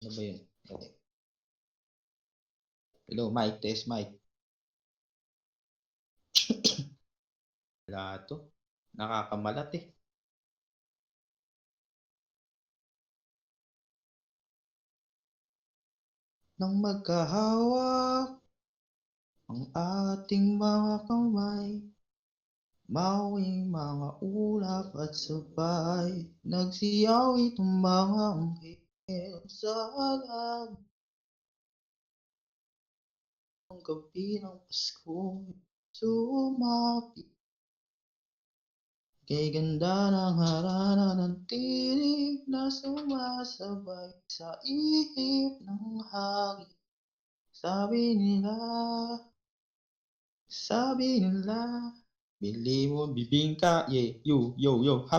Ano ba yun? Okay. Hello, mic, test mic. Wala to. Nakakamalat eh. Nang magkahawak ang ating mga kamay, mauwing mga ulap at sabay, nagsiyaw itong mga anghel sa alam ng gabi ng Pasko. Sumapi kay ganda ng harana ng tinig na sumasabay sa ihip ng hangin. Sabi nila, bili mo bibingka, yeah, yo, yo, yo, hap.